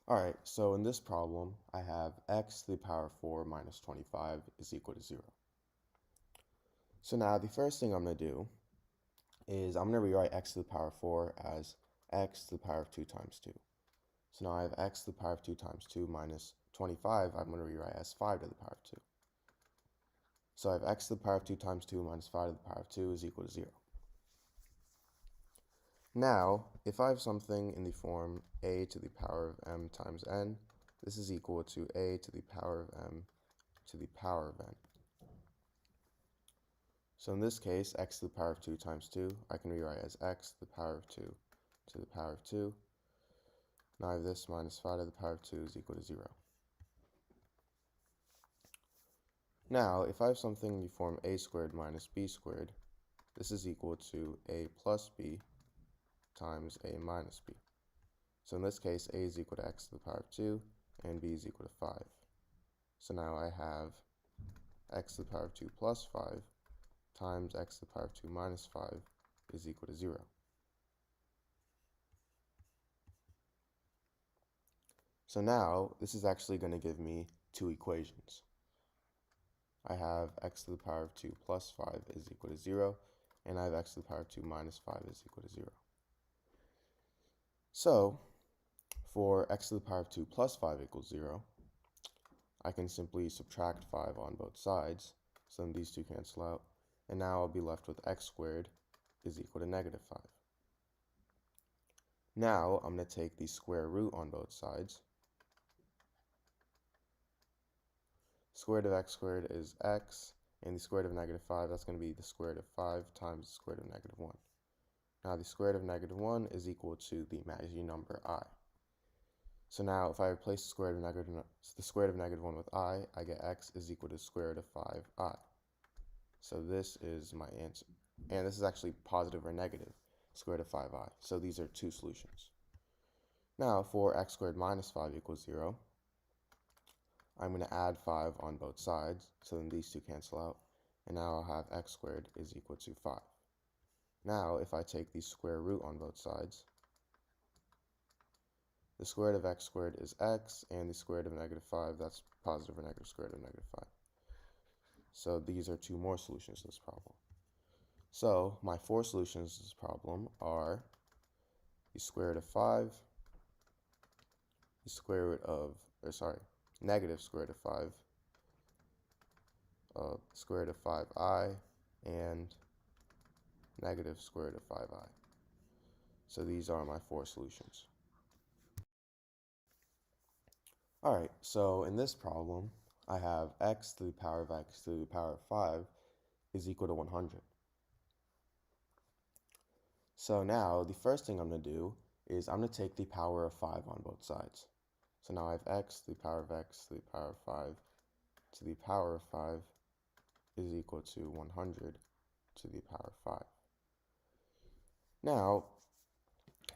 Alright, so in this problem, I have x to the power 4 minus 25 is equal to 0. So now the first thing I'm going to do is I'm going to rewrite x to the power 4 as x to the power of 2 times 2. So now I have x to the power of 2 times 2 minus 25, I'm going to rewrite as 5 to the power of 2. So I have x to the power of 2 times 2 minus 5 to the power of 2 is equal to 0. Now, if I have something in the form a to the power of m times n, this is equal to a to the power of m to the power of n. So in this case, x to the power of 2 times 2, I can rewrite as x to the power of 2 to the power of 2. Now I have this minus 5 to the power of 2 is equal to 0. Now, if I have something in the form a squared minus b squared, this is equal to a plus b times a minus b. So in this case, a is equal to x to the power of 2, and b is equal to 5. So now I have x to the power of 2 plus 5 times x to the power of 2 minus 5 is equal to 0. So now, this is actually going to give me two equations. I have x to the power of 2 plus 5 is equal to 0, and I have x to the power of 2 minus 5 is equal to 0. So, for x to the power of 2 plus 5 equals 0, I can simply subtract 5 on both sides, so then these two cancel out, and now I'll be left with x squared is equal to negative 5. Now, I'm going to take the square root on both sides. Square root of x squared is x, and the square root of negative 5, that's going to be the square root of 5 times the square root of negative 1. Now the square root of negative 1 is equal to the imaginary number I. So now if I replace the square root of negative 1 with I get x is equal to the square root of 5i. So this is my answer. And this is actually positive or negative square root of 5i. So these are two solutions. Now for x squared minus 5 equals 0, I'm going to add 5 on both sides, so then these two cancel out, and now I'll have x squared is equal to 5. Now, if I take the square root on both sides, the square root of x squared is x, and the square root of negative 5, that's positive or negative square root of negative 5. So these are two more solutions to this problem. So my four solutions to this problem are the square root of 5, the square root of, negative square root of 5, square root of 5i, and negative square root of 5i. So these are my four solutions. Alright, so in this problem, I have x to the power of x to the power of 5 is equal to 100. So now, the first thing I'm going to do is I'm going to take the power of 5 on both sides. So now I have x to the power of x to the power of 5 to the power of 5 is equal to 100 to the power of 5. Now,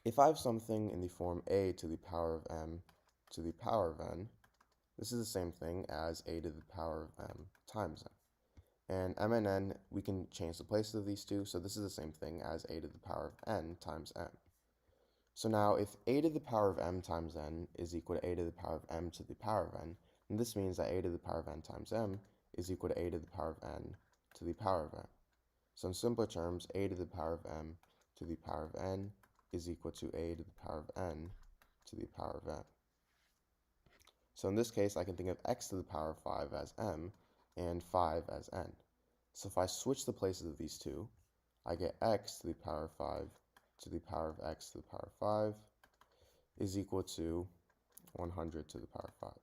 if I have something in the form a to the power of m to the power of n, this is the same thing as a to the power of m times n. And m and n, we can change the places of these two, so this is the same thing as a to the power of n times m. So now, if a to the power of m times n is equal to a to the power of m to the power of n, then this means that a to the power of n times m is equal to a to the power of n to the power of n. So in simpler terms, a to the power of m to the power of n is equal to a to the power of n to the power of n. So in this case, I can think of x to the power of 5 as m and 5 as n. So if I switch the places of these two, I get x to the power of 5 to the power of x to the power of 5 is equal to 100 to the power of 5.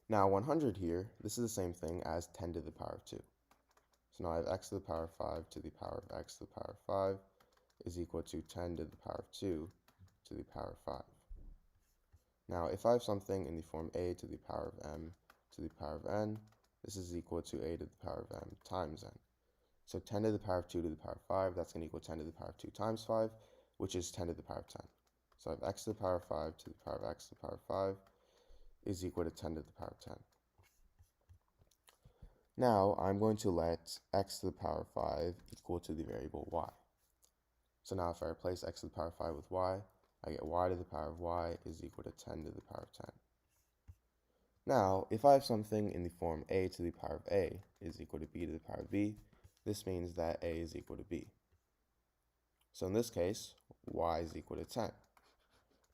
Now 100 here, this is the same thing as 10 to the power of 2. So now I have x to the power of 5 to the power of x to the power of 5 is equal to 10 to the power of 2 to the power of 5. Now, if I have something in the form a to the power of m to the power of n, this is equal to a to the power of m times n. So 10 to the power of 2 to the power of 5, that's going to equal 10 to the power of 2 times 5, which is 10 to the power of 10. So I have x to the power of 5 to the power of x to the power of 5 is equal to 10 to the power of 10. Now, I'm going to let x to the power of 5 equal to the variable y. So now if I replace x to the power of 5 with y, I get y to the power of y is equal to 10 to the power of 10. Now, if I have something in the form a to the power of a is equal to b to the power of b, this means that a is equal to b. So in this case, y is equal to 10.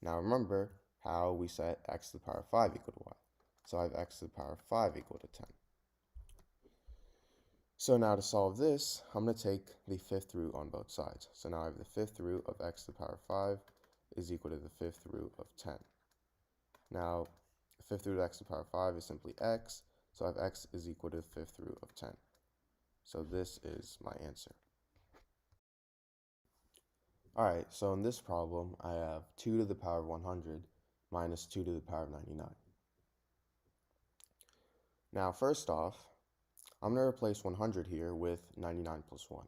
Now remember how we set x to the power of 5 equal to y. So I have x to the power of 5 equal to 10. So now to solve this, I'm going to take the fifth root on both sides. So now I have the fifth root of x to the power of 5 is equal to the fifth root of 10. Now, the fifth root of x to the power of 5 is simply x, so I have x is equal to the fifth root of 10. So this is my answer. Alright, so in this problem, I have 2 to the power of 100 minus 2 to the power of 99. Now, first off, I'm going to replace 100 here with 99 plus 1.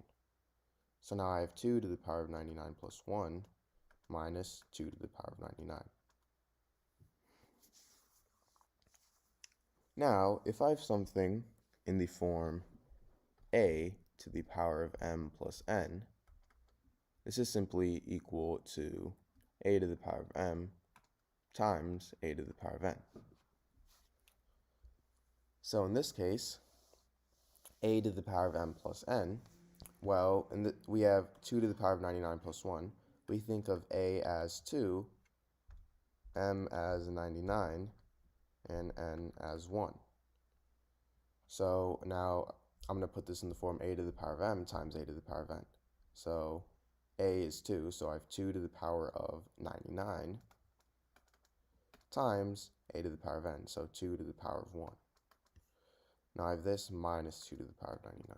So now I have 2 to the power of 99 plus 1 minus 2 to the power of 99. Now, if I have something in the form a to the power of m plus n, this is simply equal to a to the power of m times a to the power of n. So in this case, a to the power of m plus n, well, we have 2 to the power of 99 plus 1. We think of a as 2, m as 99, and n as 1. So now I'm going to put this in the form a to the power of m times a to the power of n. So a is 2, so I have 2 to the power of 99 times a to the power of n, so 2 to the power of 1. Now I have this minus 2 to the power of 99.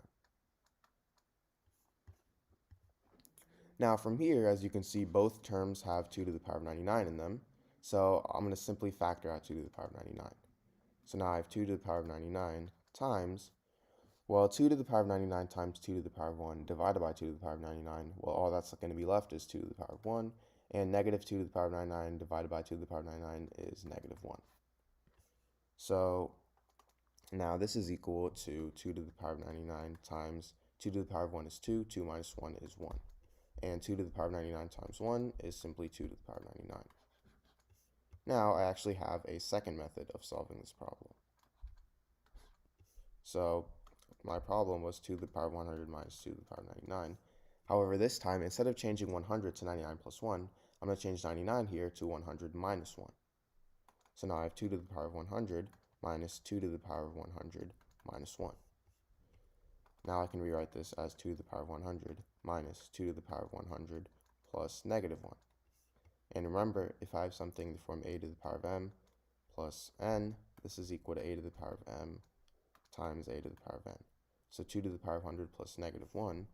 Now from here, as you can see, both terms have 2 to the power of 99 in them, so I'm going to simply factor out 2 to the power of 99. So now I have 2 to the power of 99 times, well, 2 to the power of 99 times 2 to the power of 1 divided by 2 to the power of 99, well, all that's going to be left is 2 to the power of 1, and negative 2 to the power of 99 divided by 2 to the power of 99 is negative 1. So now this is equal to 2 to the power of 99 times 2 to the power of 1 is 2, 2 minus 1 is 1. And 2 to the power of 99 times 1 is simply 2 to the power of 99. Now I actually have a second method of solving this problem. So my problem was 2 to the power of 100 minus 2 to the power of 99. However, this time, instead of changing 100 to 99 plus 1, I'm going to change 99 here to 100 minus 1. So now I have 2 to the power of 100 minus 2 to the power of 100 minus 1. Now I can rewrite this as 2 to the power of 100 minus 2 to the power of 100 plus negative 1. And remember, if I have something in the form a to the power of m plus n, this is equal to a to the power of m times a to the power of n. So 2 to the power of 100 plus negative 1,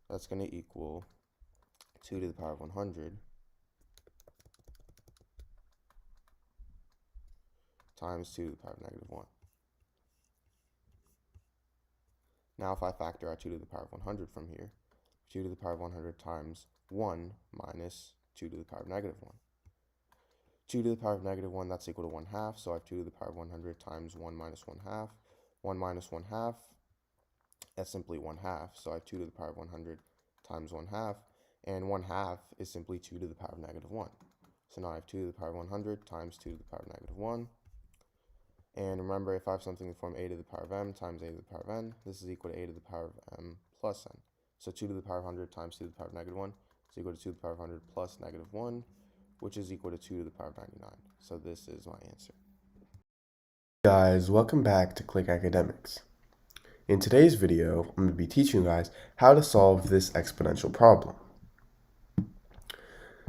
that's going to equal 2 to the power of 100 times 2 to the power of negative 1. Now if I factor out 2 to the power of 100 from here, 2 to the power of 100 times 1 minus 2 to the power of negative 1. 2 to the power of negative 1, that's equal to 1 half, so I have 2 to the power of 100 times 1 minus 1 half. 1 minus 1 half, that's simply 1 half, so I have 2 to the power of 100 times 1 half, and 1 half is simply 2 to the power of negative 1. So now I have 2 to the power of 100 times 2 to the power of negative 1. And remember, if I have something in the form a to the power of m times a to the power of n, this is equal to a to the power of m plus n. So 2 to the power of 100 times 2 to the power of negative 1 is equal to 2 to the power of 100 plus negative 1, which is equal to 2 to the power of 99. So this is my answer. Guys, welcome back to Click Academics. In today's video, I'm going to be teaching you guys how to solve this exponential problem.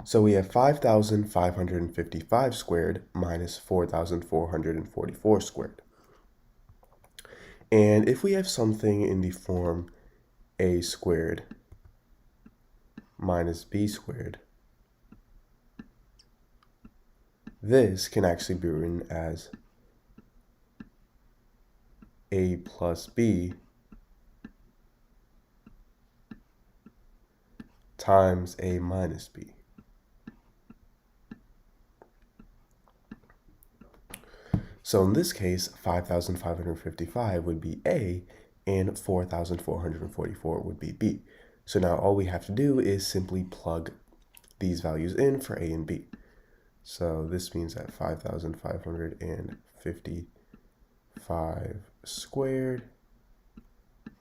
So we have 5,555 squared minus 4,444 squared. And if we have something in the form a squared minus b squared, this can actually be written as a plus b times a minus b. So in this case, 5,555 would be a, and 4,444 would be b. So now all we have to do is simply plug these values in for A and B. So this means that 5,555 squared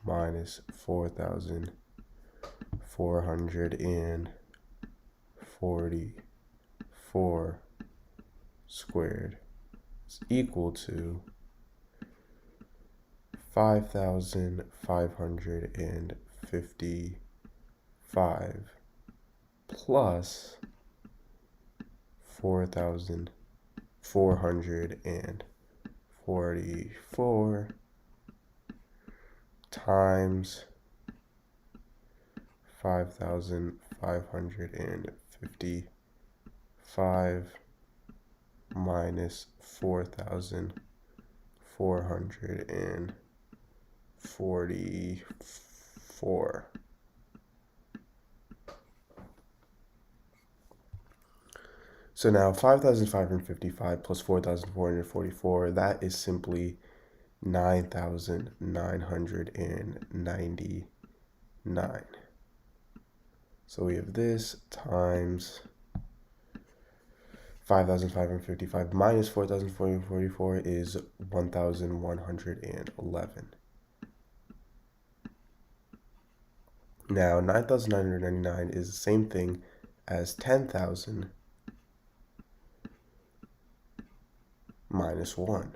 minus 4,444 squared is equal to 5,555 plus 4,444 times 5,555 minus 4,444. So now 5,555 plus 4,444, that is simply 9,999. So we have this times 5,555 minus 4,444 is 1,111. Now 9,999 is the same thing as 10,000 minus 1.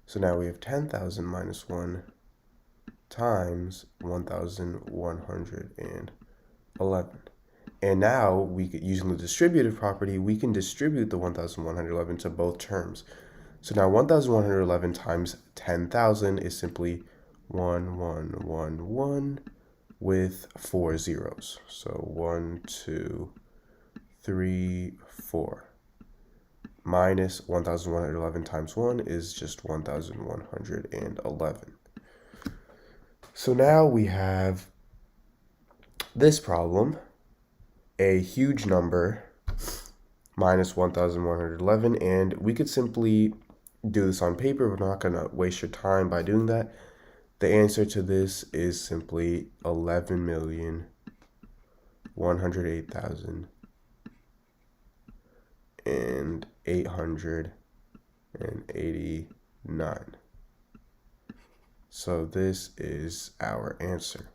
So now we have 10,000 minus 1 times 1,111. And now, using the distributive property, we can distribute the 1,111 to both terms. So now 1,111 times 10,000 is simply 1111 with 4 zeros. So 1, 2, 3, 4. Minus 1,111 times 1 is just 1,111. So now we have this problem, a huge number minus 1,111, and we could simply do this on paper. We're not going to waste your time by doing that. The answer to this is simply 11,108,889. So this is our answer.